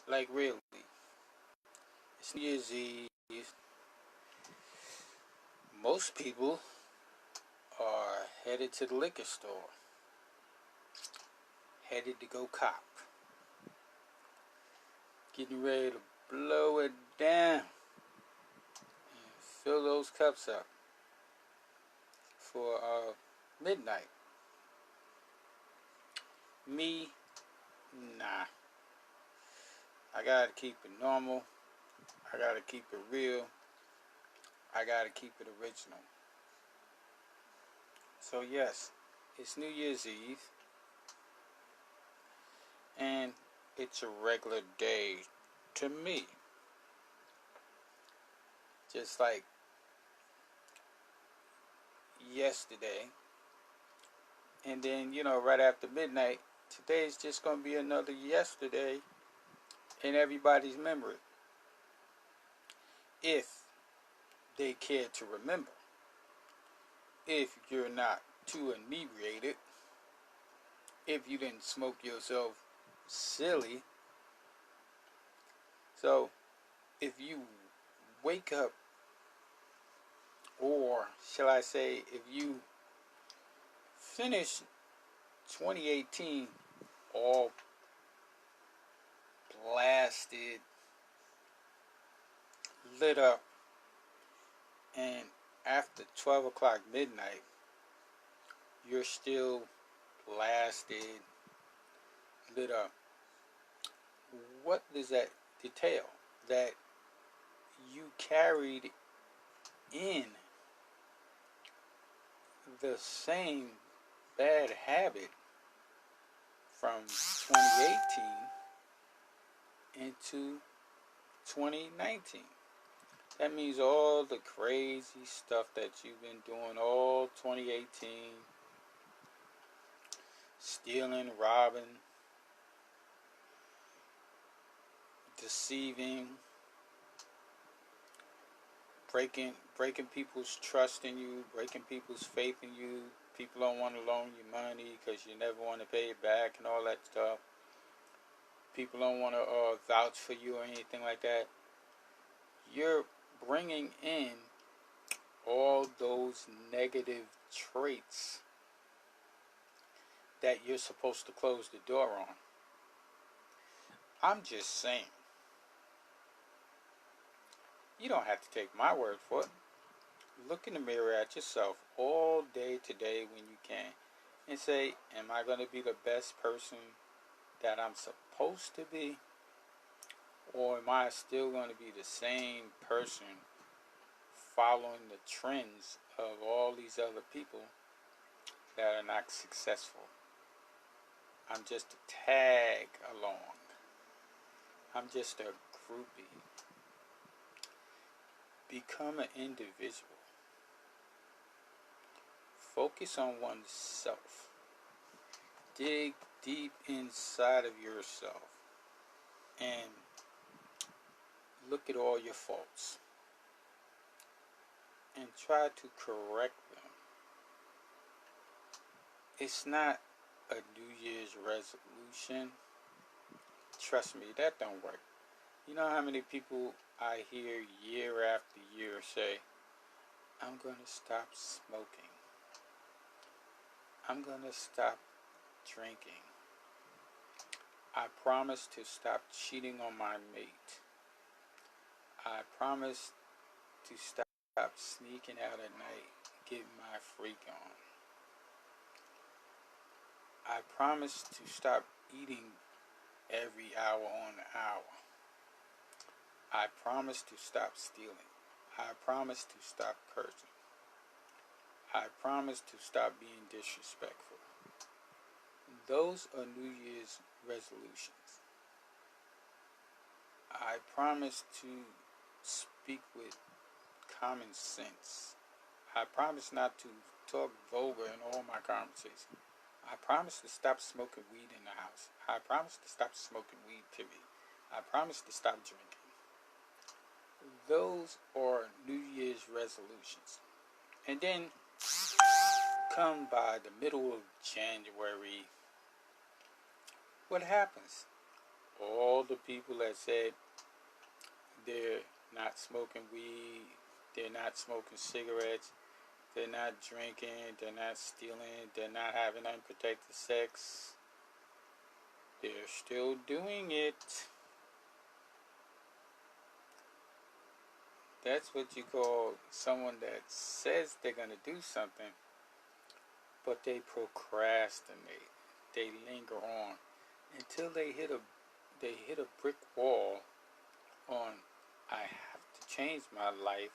Like really. It's New Year's Eve. Most people are headed to the liquor store. Headed to go cop. Getting ready to blow it down. And fill those cups up for midnight. Me, nah. I gotta keep it normal. I gotta keep it real. I gotta keep it original. So yes, it's New Year's Eve. And it's a regular day to me. Just like yesterday. And then, right after midnight, today's just going to be another yesterday in everybody's memory. If they care to remember. If you're not too inebriated. If you didn't smoke yourself silly. So, if you wake up, or shall I say, if you finish 2018 all blasted, lit up, and after 12 o'clock midnight, you're still blasted, lit up. What does that detail? That you carried in the same bad habit from 2018 into 2019. That means all the crazy stuff that you've been doing all 2018, stealing, robbing, deceiving, breaking people's trust in you, breaking people's faith in you. People don't want to loan you money because you never want to pay it back and all that stuff. People don't want to vouch for you or anything like that. You're bringing in all those negative traits that you're supposed to close the door on. I'm just saying. You don't have to take my word for it. Look in the mirror at yourself all day today when you can and say, am I going to be the best person that I'm supposed to be? Or am I still going to be the same person following the trends of all these other people that are not successful? I'm just a tag along. I'm just a groupie. Become an individual. Focus on oneself. Dig deep inside of yourself and look at all your faults and try to correct them. It's not a New Year's resolution. Trust me, that don't work. You know how many people I hear year after year say, I'm going to stop smoking. I'm going to stop drinking. I promise to stop cheating on my mate. I promise to stop sneaking out at night, getting my freak on. I promise to stop eating every hour on the hour. I promise to stop stealing. I promise to stop cursing. I promise to stop being disrespectful. Those are New Year's resolutions. I promise to speak with common sense. I promise not to talk vulgar in all my conversations. I promise to stop smoking weed in the house. I promise to stop smoking weed, period. I promise to stop drinking. Those are New Year's resolutions. And then come by the middle of January, what happens? all the people that said they're not smoking weed, they're not smoking cigarettes, they're not drinking, they're not stealing, they're not having unprotected sex, they're still doing it. That's what you call someone that says they're going to do something, but they procrastinate. They linger on until they hit a brick wall on, I have to change my life.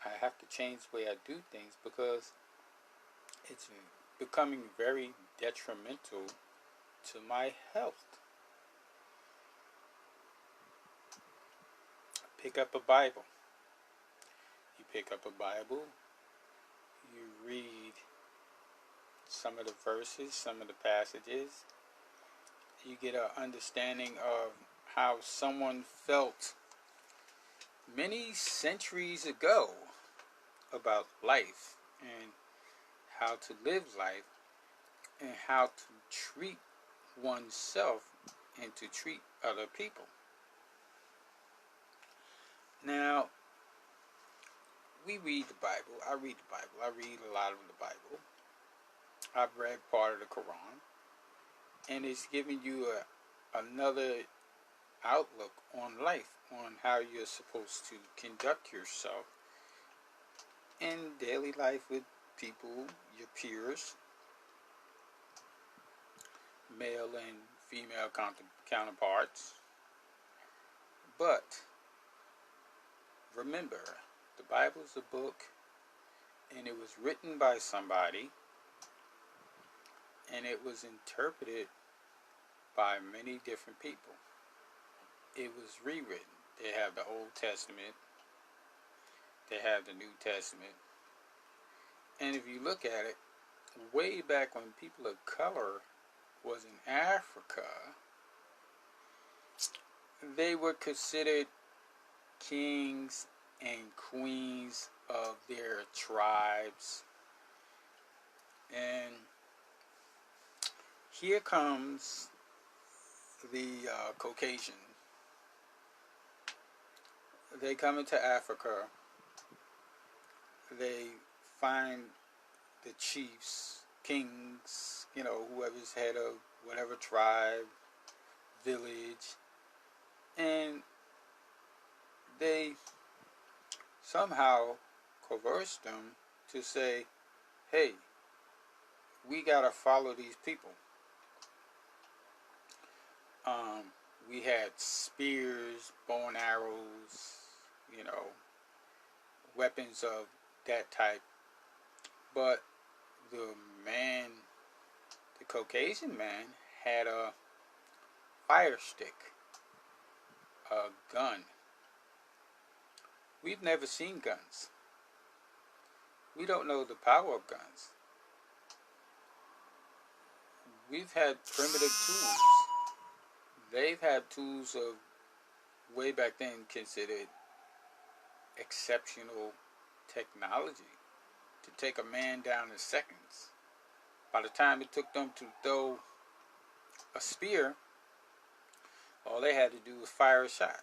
I have to change the way I do things because it's becoming very detrimental to my health. Pick up a Bible. You pick up a Bible, you read some of the verses, some of the passages. You get an understanding of how someone felt many centuries ago about life and how to live life and how to treat oneself and to treat other people. Now, we read the Bible. I read the Bible. I read a lot of the Bible. I've read part of the Quran. And it's giving you another outlook on life, on how you're supposed to conduct yourself in daily life with people, your peers, male and female counterparts. But remember, the Bible is a book, and it was written by somebody, and it was interpreted by many different people. It was rewritten. They have the Old Testament, they have the New Testament, and if you look at it, way back when people of color was in Africa, they were considered kings and queens of their tribes. And here comes the Caucasian. They come into Africa. They find the chiefs, kings, whoever's head of whatever tribe, village, and they somehow coerced them to say, hey, we gotta follow these people. We had spears, bow and arrows, weapons of that type. But the Caucasian man, had a fire stick, a gun. We've never seen guns. We don't know the power of guns. We've had primitive tools. They've had tools of way back then considered exceptional technology to take a man down in seconds. By the time it took them to throw a spear, all they had to do was fire a shot,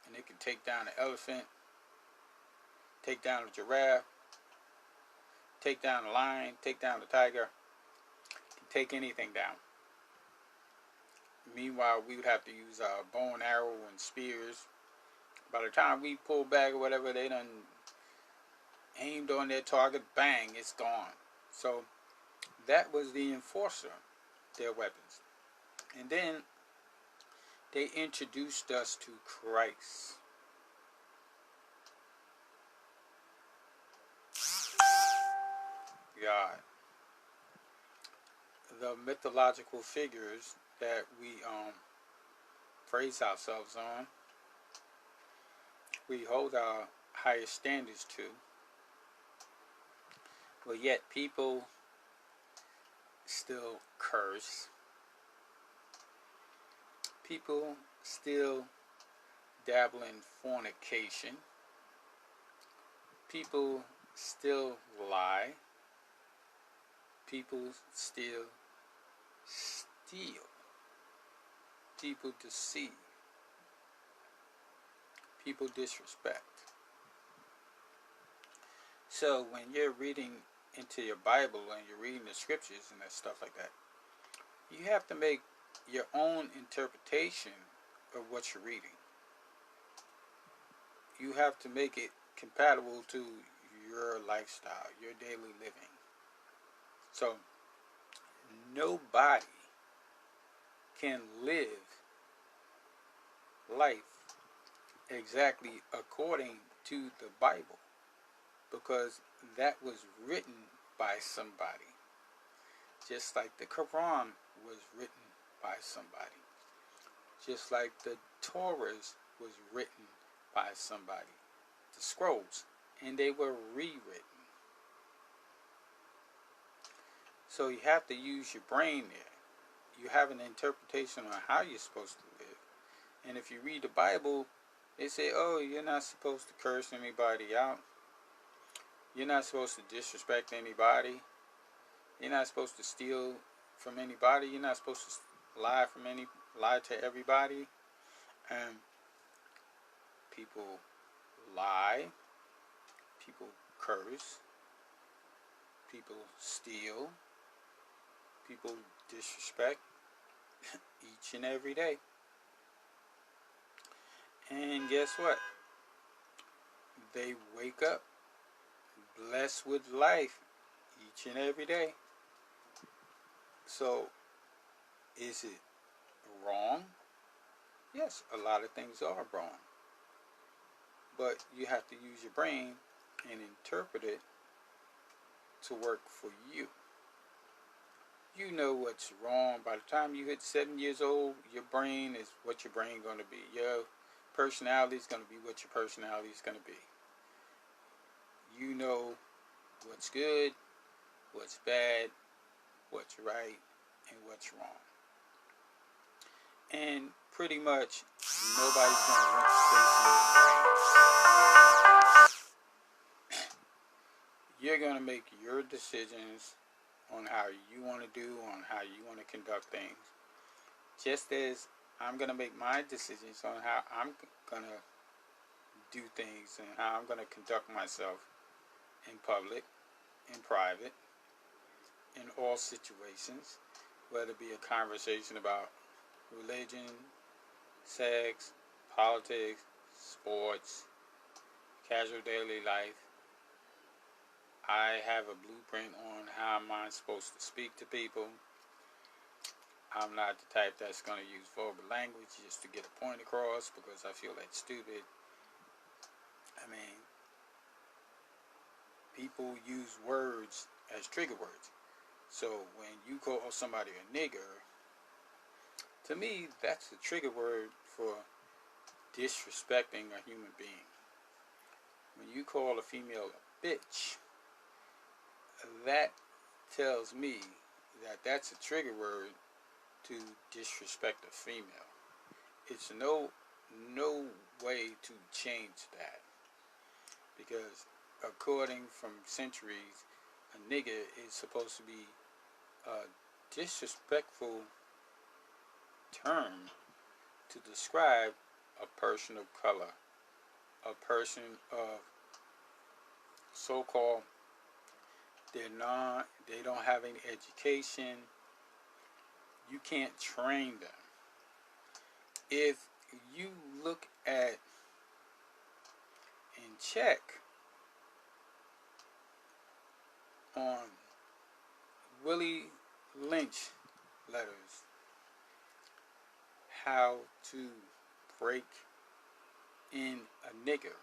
and they could take down an elephant, take down a giraffe, take down a lion, take down a tiger, take anything down. Meanwhile, we would have to use bow and arrow and spears. By the time we pulled back or whatever, they done aimed on their target, bang, it's gone. So that was the enforcer, their weapons. And then they introduced us to Christ. God. The mythological figures that we praise ourselves on, we hold our highest standards to, but yet people still curse. People still dabble in fornication. People still lie. People still steal. people deceive. People disrespect. So when you're reading into your Bible and you're reading the scriptures and that stuff like that, you have to make your own interpretation of what you're reading. You have to make it compatible to your lifestyle, your daily living. So nobody can live life exactly according to the Bible, because that was written by somebody. Just like the Quran was written by somebody. Just like the Torahs was written by somebody. The scrolls. And they were rewritten. So you have to use your brain there. You have an interpretation on how you're supposed to live. And if you read the Bible, they say, oh, you're not supposed to curse anybody out. You're not supposed to disrespect anybody. You're not supposed to steal from anybody. You're not supposed to lie to everybody. And people lie. People curse. People steal. People disrespect each and every day. And guess what? They wake up blessed with life each and every day. So, is it wrong? Yes, a lot of things are wrong. But you have to use your brain and interpret it to work for you. You know what's wrong. By the time you hit 7 years old, your brain is what your brain going to be. Your personality is going to be what your personality is going to be. You know what's good, what's bad, what's right, and what's wrong. And pretty much nobody's going to want to space in your brain. You're going to make your decisions on how you want to do, on how you want to conduct things. Just as I'm going to make my decisions on how I'm going to do things and how I'm going to conduct myself in public, in private, in all situations, whether it be a conversation about religion, sex, politics, sports, casual daily life. I have a blueprint on how I'm supposed to speak to people. I'm not the type that's going to use vulgar language just to get a point across, because I feel that's stupid. I mean, people use words as trigger words. So when you call somebody a nigger, to me, that's a trigger word for disrespecting a human being. When you call a female a bitch, that tells me that that's a trigger word to disrespect a female. It's no way to change that, because according from centuries, a nigger is supposed to be a disrespectful term to describe a person of color, a person of so-called, they don't have any education. You can't train them. If you look at and check on Willie Lynch letters, how to break in a nigger.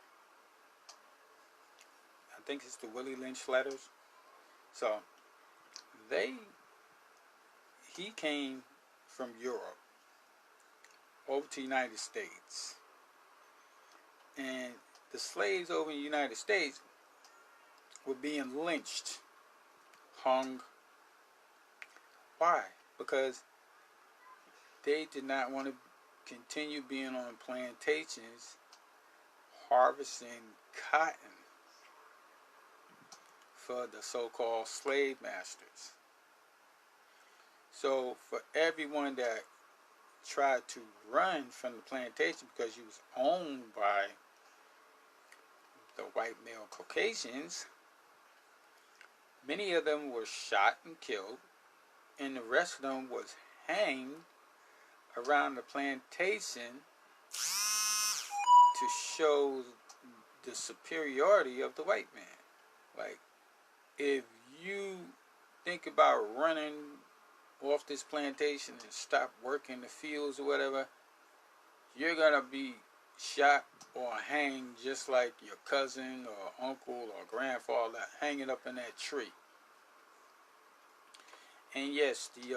I think it's the Willie Lynch letters. So he came from Europe over to the United States, and the slaves over in the United States were being lynched, hung. Why? Because they did not want to continue being on plantations harvesting cotton for the so-called slave masters. So for everyone that tried to run from the plantation because he was owned by the white male Caucasians. Many of them were shot and killed, and the rest of them was hanged around the plantation to show the superiority of the white man. Like, if you think about running off this plantation and stop working the fields or whatever, you're gonna be shot or hanged just like your cousin or uncle or grandfather hanging up in that tree. And yes, the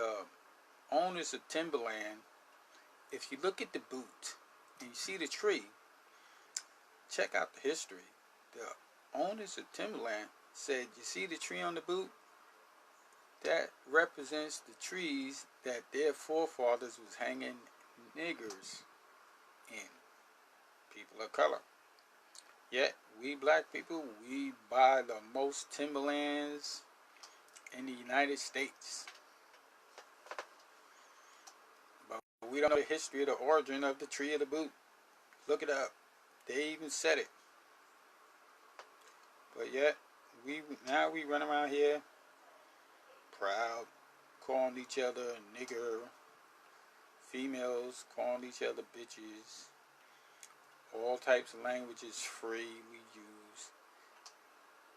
owners of timberland, if you look at the boot and you see the tree, check out the history. The owners of timberland said, you see the tree on the boot? That represents the trees that their forefathers was hanging niggers in. People of color. Yet, we black people, we buy the most timberlands in the United States. But we don't know the history of the origin of the tree of the boot. Look it up. They even said it. But yet, now we run around here proud, calling each other nigger, females calling each other bitches, all types of languages free we use.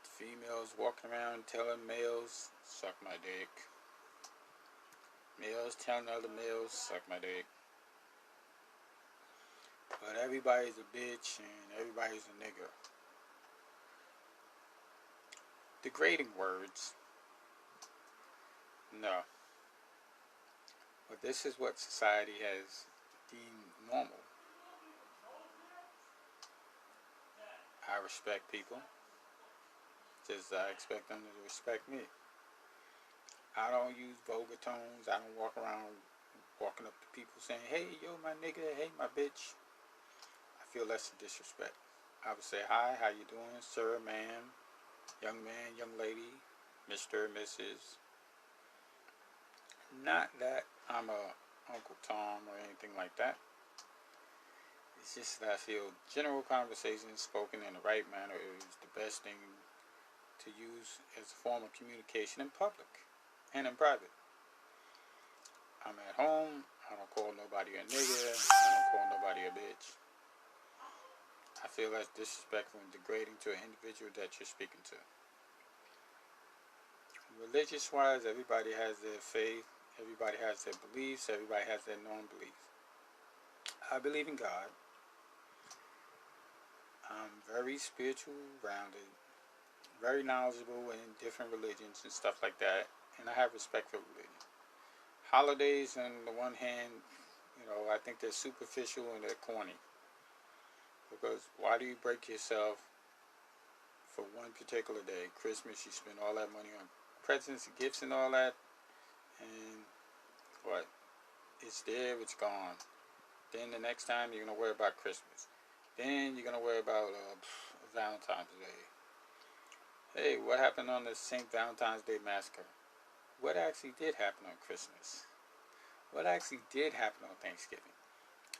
Females walking around telling males, suck my dick. Males telling other males, suck my dick. But everybody's a bitch and everybody's a nigger. Degrading words. No. But this is what society has deemed normal. I respect people, just as I expect them to respect me. I don't use vulgar tones. I don't walk around walking up to people saying, hey, yo, my nigga, hey, my bitch. I feel that's a disrespect. I would say, hi, how you doing, sir, ma'am, young man, young lady, Mr., Mrs. Not that I'm a Uncle Tom or anything like that. It's just that I feel general conversation spoken in the right manner is the best thing to use as a form of communication in public and in private. I'm at home. I don't call nobody a nigger. I don't call nobody a bitch. I feel that's disrespectful and degrading to an individual that you're speaking to. Religious-wise, everybody has their faith. Everybody has their beliefs. Everybody has their known beliefs. I believe in God. I'm very spiritual, rounded, very knowledgeable in different religions and stuff like that, and I have respect for religion. Holidays, on the one hand, I think they're superficial and they're corny. Because why do you break yourself for one particular day? Christmas, you spend all that money on presents and gifts and all that, and what? It's there, it's gone. Then the next time you're going to worry about Christmas. Then you're going to worry about Valentine's Day. Hey, what happened on the St. Valentine's Day massacre? What actually did happen on Christmas? What actually did happen on Thanksgiving?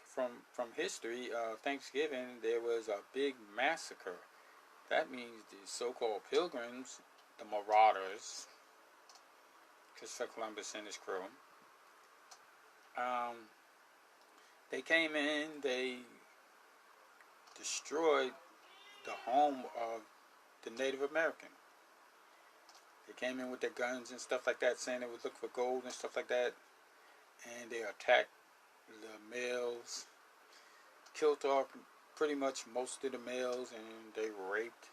From history, Thanksgiving, there was a big massacre. That means the so-called pilgrims, the marauders, Christopher Columbus and his crew, they came in, they destroyed the home of the Native American. They came in with their guns and stuff like that, saying they would look for gold and stuff like that, and they attacked the males, killed off pretty much most of the males, and they raped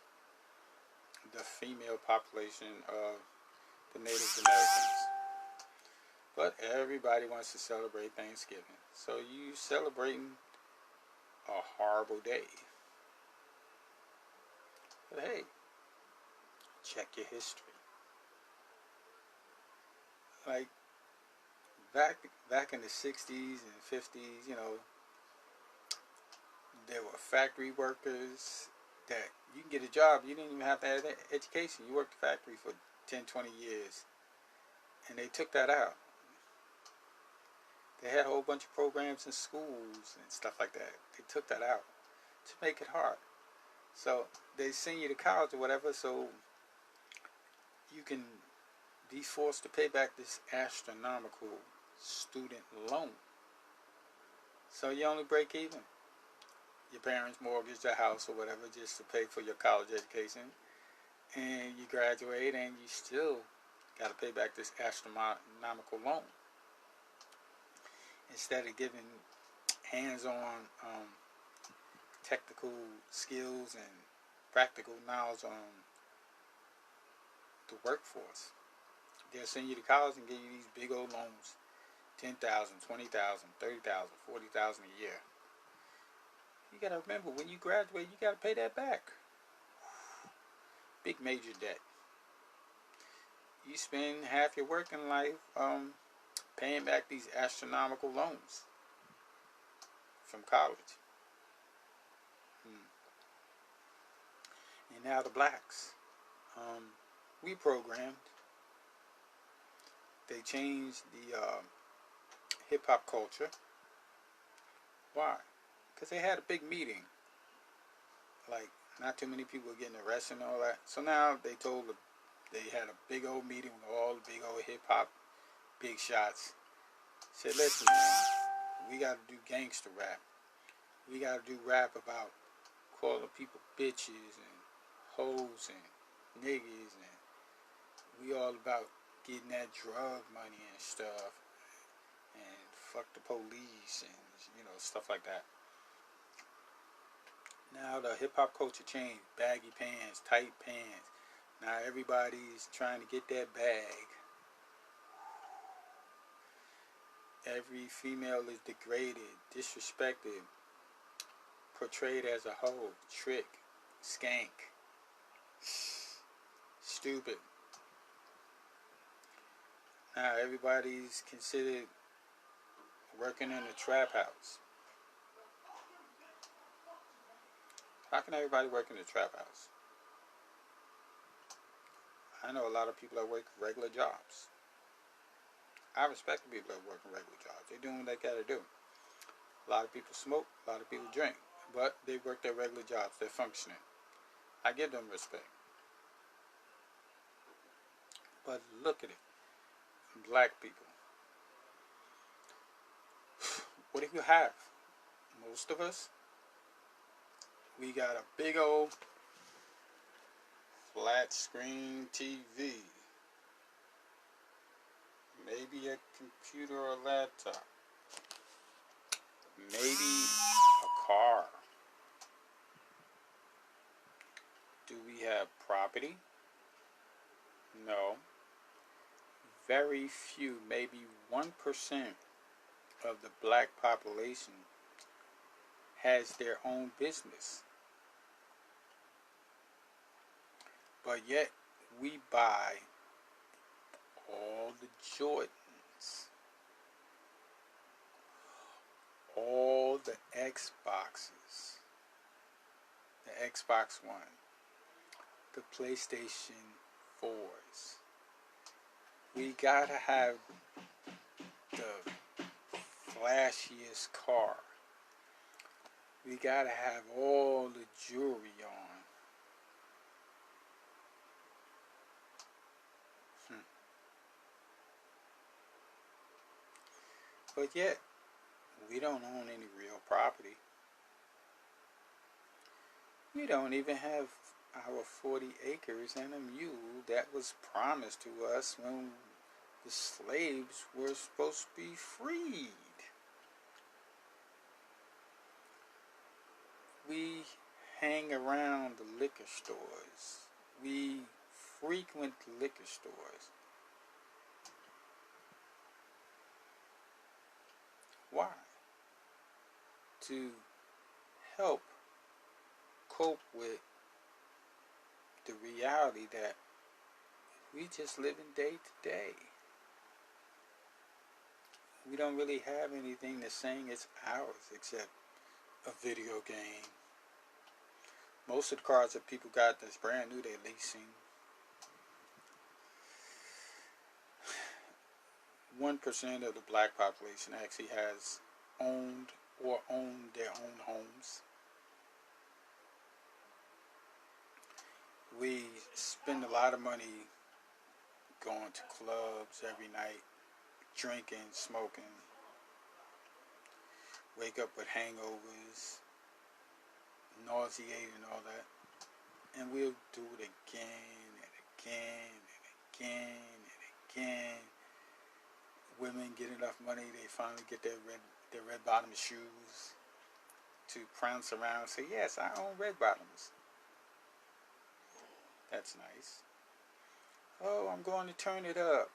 the female population of the Native Americans. But everybody wants to celebrate Thanksgiving, so you celebrating a horrible day. But hey, check your history. Like back in the 60s and 50s, there were factory workers that you can get a job. You didn't even have to have education. You worked the factory for 10, 20 years. And they took that out. They had a whole bunch of programs in schools and stuff like that. They took that out to make it hard. So they send you to college or whatever, so you can be forced to pay back this astronomical student loan. So you only break even. Your parents mortgage the house or whatever just to pay for your college education, and you graduate and you still got to pay back this astronomical loan. Instead of giving hands-on technical skills and practical knowledge on the workforce, they'll send you to college and give you these big old loans, $10,000, $20,000, $30,000, $40,000 a year. You gotta remember, when you graduate, you gotta pay that back. Big major debt. You spend half your working life paying back these astronomical loans from college. And now the blacks, we programmed. They changed the hip-hop culture. Why? Because they had a big meeting. Like, not too many people were getting arrested and all that. So now they had a big old meeting with all the big old hip-hop big shots. Said, listen, man, we got to do gangster rap. We got to do rap about calling people bitches and hoes and niggas, and we all about getting that drug money and stuff, and fuck the police and, stuff like that. Now the hip-hop culture changed. Baggy pants, tight pants. Now everybody's trying to get that bag. Every female is degraded, disrespected, portrayed as a hoe, trick, skank, stupid. Now everybody's considered working in a trap house. How can everybody work in a trap house? I know a lot of people that work regular jobs. I respect the people that work in regular jobs. They're doing what they gotta do. A lot of people smoke, a lot of people drink, but they work their regular jobs. They're functioning. I give them respect. But look at it. Black people. What do you have? Most of us, we got a big old flat screen TV. Maybe a computer or a laptop. Maybe a car. Do we have property? No. Very few, maybe 1% of the black population has their own business. But yet, we buy all the Jordans, all the Xboxes, the Xbox One, the PlayStation 4s. We gotta have the flashiest car. We gotta have all the jewelry on. But yet, we don't own any real property. We don't even have our 40 acres and a mule that was promised to us when the slaves were supposed to be freed. We hang around the liquor stores. We frequent the liquor stores. Why? To help cope with the reality that we just live in day to day. We don't really have anything that's saying it's ours except a video game. Most of the cars that people got that's brand new, they're leasing. 1% of the black population actually has owned or own their own homes. We spend a lot of money going to clubs every night, drinking, smoking, wake up with hangovers, nauseating and all that. And we'll do it again and again and again and again. Women get enough money, they finally get their red bottom shoes to prance around and say, yes, I own red bottoms. That's nice. Oh, I'm going to turn it up.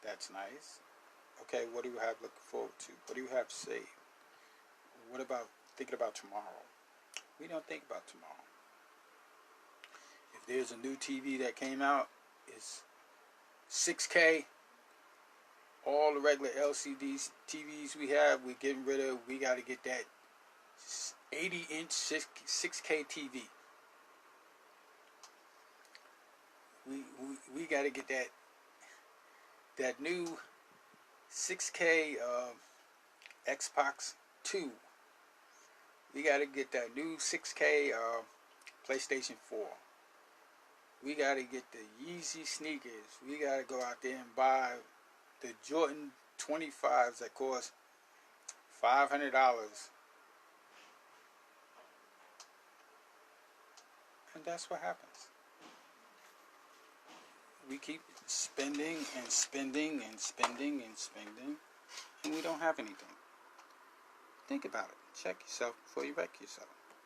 That's nice. Okay, what do you have looking forward to? What do you have saved? What about thinking about tomorrow? We don't think about tomorrow. If there's a new TV that came out, it's 6K. All the regular LCD TVs we have, we're getting rid of. We got to get that 80-inch 6K TV. We got to get that new 6K Xbox 2. We got to get that new 6K PlayStation 4. We got to get the Yeezy sneakers. We got to go out there and buy the Jordan 25s that cost $500. And that's what happens. We keep spending and spending and spending and spending, and we don't have anything. Think about it. Check yourself before you wreck yourself.